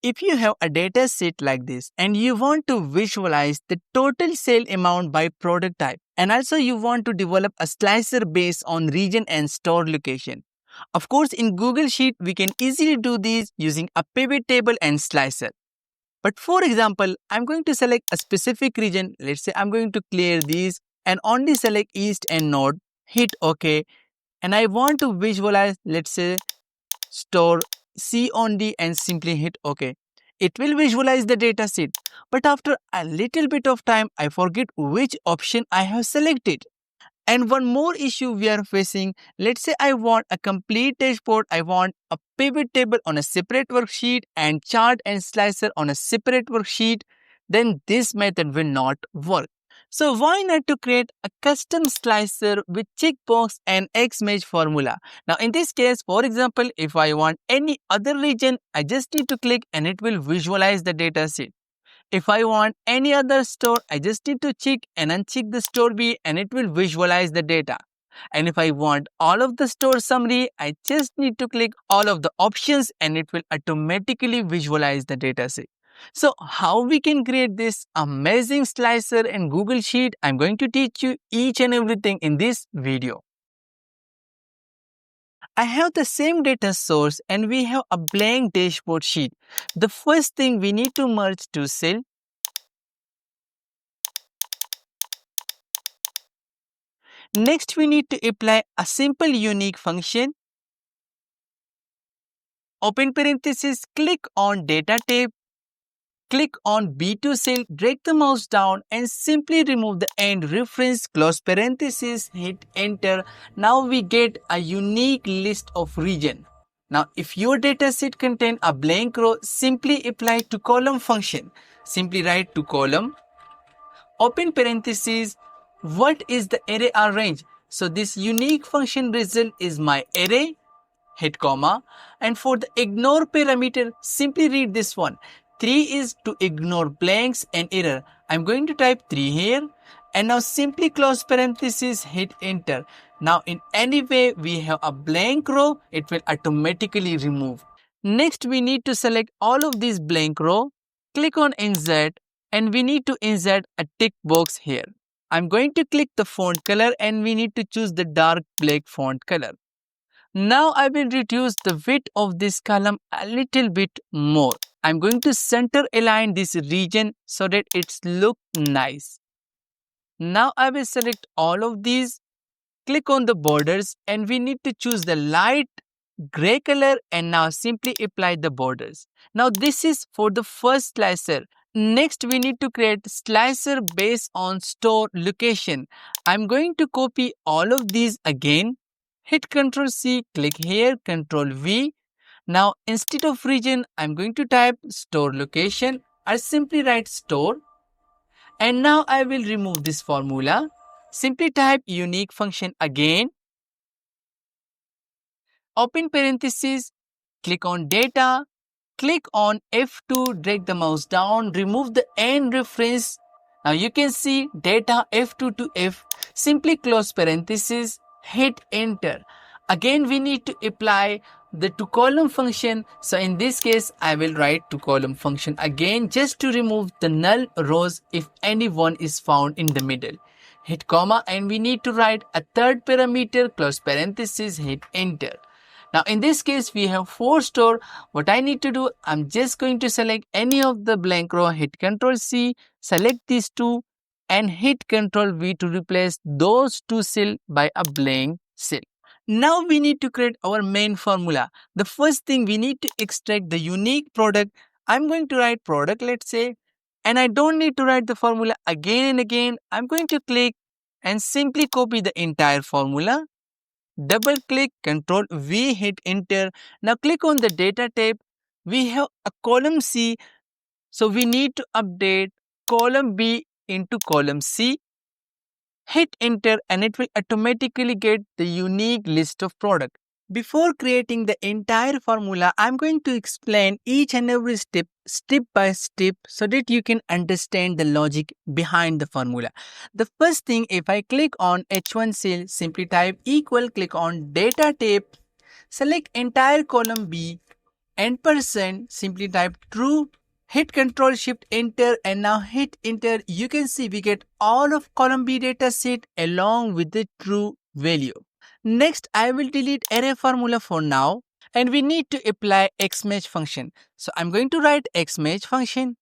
If you have a data sheet like this and you want to visualize the total sale amount by product type, and also you want to develop a slicer based on region and store location. Of course, in Google Sheet, we can easily do this using a pivot table and slicer. But for example, I'm going to select a specific region. Let's say I'm going to clear these and only select East and North, hit OK. And I want to visualize, let's say, store C on D and simply hit OK. It will visualize the data sheet. But after a little bit of time, I forget which option I have selected. And one more issue we are facing, let's say I want a complete dashboard, I want a pivot table on a separate worksheet and chart and slicer on a separate worksheet, then this method will not work. So why not to create a custom slicer with checkbox and X-match formula? Now in this case, for example, if I want any other region, I just need to click and it will visualize the data sheet. If I want any other store, I just need to check and uncheck the store B and it will visualize the data. And if I want all of the store summary, I just need to click all of the options and it will automatically visualize the data set. So how we can create this amazing slicer in Google Sheet, I'm going to teach you each and everything in this video. I have the same data source and we have a blank dashboard sheet. The first thing we need to merge two cells. Next, we need to apply a simple unique function. Open parenthesis, click on data tab, click on B2 cell, drag the mouse down and simply remove the end reference, close parenthesis, hit enter. Now we get a unique list of region. Now if your data set contain a blank row, simply apply to column function. Simply write to column, open parenthesis, what is the array or range? So this unique function result is my array, hit comma, and for the ignore parameter, simply read this one. 3 is to ignore blanks and error. I'm going to type 3 here and now simply close parenthesis, hit enter. Now in any way we have a blank row, it will automatically remove. Next we need to select all of these blank row, click on insert and we need to insert a tick box here. I'm going to click the font color and we need to choose the dark black font color. Now I will reduce the width of this column a little bit more. I'm going to center align this region so that it's look nice. Now I will select all of these, click on the borders and we need to choose the light gray color and now simply apply the borders. Now this is for the first slicer. Next we need to create slicer based on store location. I'm going to copy all of these again. Hit Ctrl C, click here, Ctrl V. Now instead of region, I'm going to type store location. I simply write store. And now I will remove this formula. Simply type unique function again. Open parenthesis, click on data, click on F2, drag the mouse down, remove the end reference. Now you can see data F2 to F. Simply close parenthesis, hit enter. Again we need to apply the to column function. So in this case I will write to column function again just to remove the null rows if any one is found in the middle. Hit comma and we need to write a third parameter, close parenthesis, hit enter. Now in this case we have 4 store. What I need to do, I'm just going to select any of the blank row, hit Ctrl C, select these two and hit Ctrl V to replace those two cells by a blank cell. Now we need to create our main formula. The first thing we need to extract the unique product. I'm going to write product, let's say, and I don't need to write the formula again and again. I'm going to click and simply copy the entire formula. Double click, Ctrl V, hit enter. Now click on the data tab. We have a column C. So we need to update column B into column C. Hit enter and it will automatically get the unique list of product. Before creating the entire formula, I'm going to explain each and every step by step so that you can understand the logic behind the formula. The first thing, if I click on H1 cell, simply type equal, click on data tab, select entire column B and percent, simply type true, hit Control Shift Enter, and now hit Enter. You can see we get all of column B data set along with the true value. Next, I will delete array formula for now, and we need to apply xmatch function. So I'm going to write xmatch function,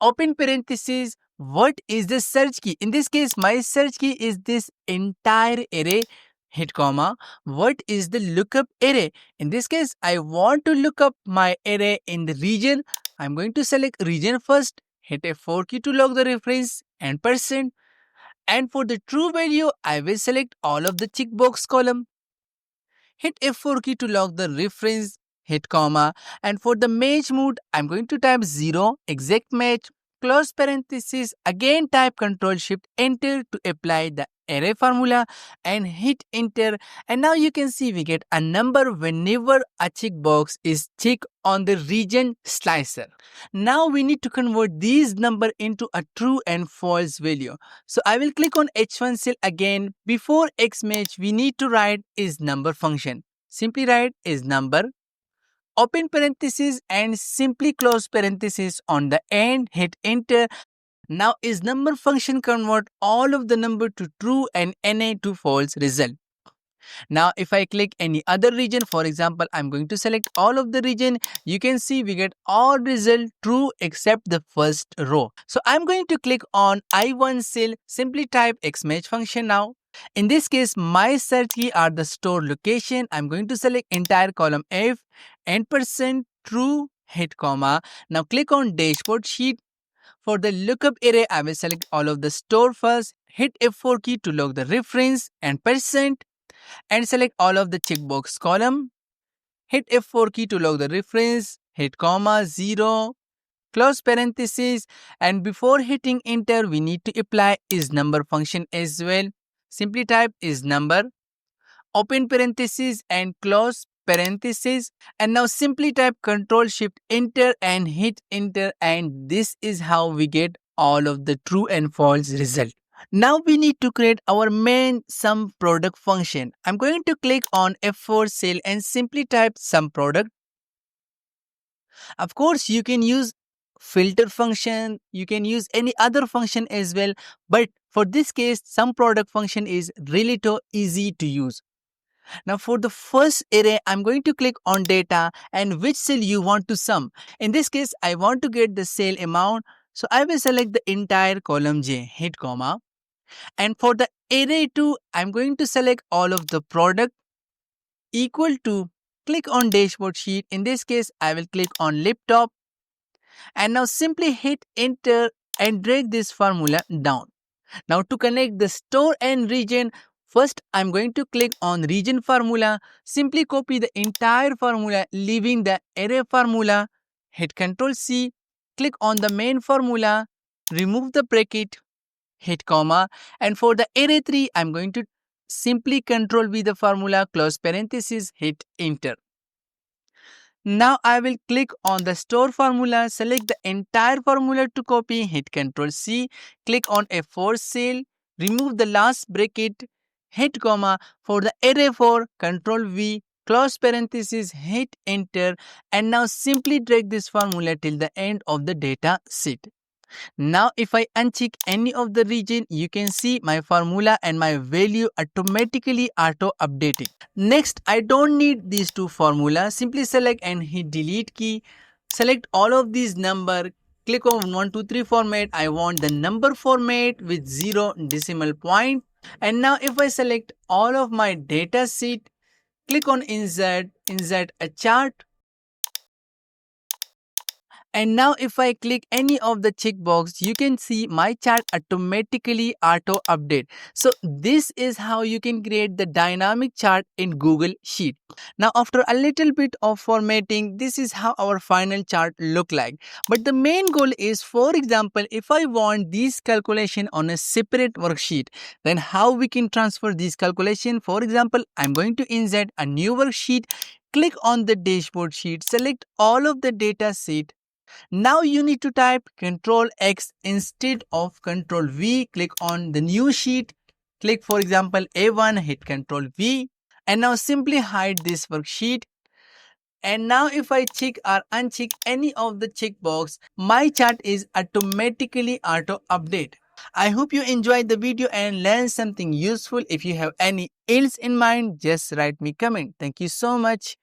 open parenthesis, what is the search key? In this case, my search key is this entire array, hit comma, what is the lookup array? In this case, I want to look up my array in the region. I'm going to select region first, hit F4 key to log the reference and percent. And for the true value, I will select all of the checkbox column. Hit F4 key to log the reference, hit comma, and for the match mode, I'm going to type 0, exact match, close parenthesis, again type Control Shift Enter to apply the array formula and hit Enter. And now you can see we get a number whenever a checkbox is checked on the region slicer. Now we need to convert these number into a true and false value. So I will click on H1 cell again. Before xmatch, we need to write is number function. Simply write is number, open parenthesis and simply close parenthesis on the end, hit enter. Now is number function convert all of the number to true and NA to false result. Now if I click any other region, for example, I'm going to select all of the region, you can see we get all result true except the first row. So I'm going to click on I1 cell, simply type xmatch function now. In this case, my search key are the store location. I'm going to select entire column F and percent true, hit comma. Now click on dashboard sheet. For the lookup array, I will select all of the store first, hit F4 key to log the reference and percent, and select all of the checkbox column. Hit F4 key to log the reference, hit comma, 0, close parenthesis, and before hitting enter, we need to apply is number function as well. Simply type is number, open parenthesis and close parenthesis, and now simply type Control Shift Enter and hit enter, and this is how we get all of the true and false result. Now we need to create our main sum product function. I'm going to click on F4 cell and simply type sum product. Of course, you can use filter function, you can use any other function as well, but for this case, sum product function is really too easy to use. Now for the first array, I'm going to click on data and which cell you want to sum. In this case, I want to get the sale amount, so I will select the entire column J, hit comma. And for the array 2, I'm going to select all of the product equal to, click on dashboard sheet. In this case, I will click on laptop and now simply hit enter and drag this formula down. Now to connect the store and region, first I'm going to click on region formula, simply copy the entire formula leaving the array formula, hit Ctrl C, click on the main formula, remove the bracket, hit comma, and for the array 3, I'm going to simply Ctrl V the formula, close parenthesis, hit enter. Now I will click on the store formula, select the entire formula to copy, hit Ctrl C, click on F4 cell, remove the last bracket, hit comma, for the array 4, Ctrl V, close parenthesis, hit enter, and now simply drag this formula till the end of the data sheet. Now if I uncheck any of the region, you can see my formula and my value automatically auto updating. Next, I don't need these two formulas. Simply select and hit delete key. Select all of these number. Click on 1, 2, 3 format. I want the number format with 0 decimal point. And now if I select all of my data sheet, click on insert a chart. And now if I click any of the checkbox, you can see my chart automatically auto update. So this is how you can create the dynamic chart in Google Sheet. Now after a little bit of formatting, this is how our final chart look like. But the main goal is, for example, if I want this calculation on a separate worksheet, then how we can transfer this calculation? For example, I'm going to insert a new worksheet, click on the dashboard sheet, select all of the data sheet. Now you need to type Ctrl X instead of Ctrl V. Click on the new sheet. Click for example A1, hit Ctrl V. And now simply hide this worksheet. And now if I check or uncheck any of the checkbox, my chart is automatically auto update. I hope you enjoyed the video and learned something useful. If you have any else in mind, just write me comment. Thank you so much.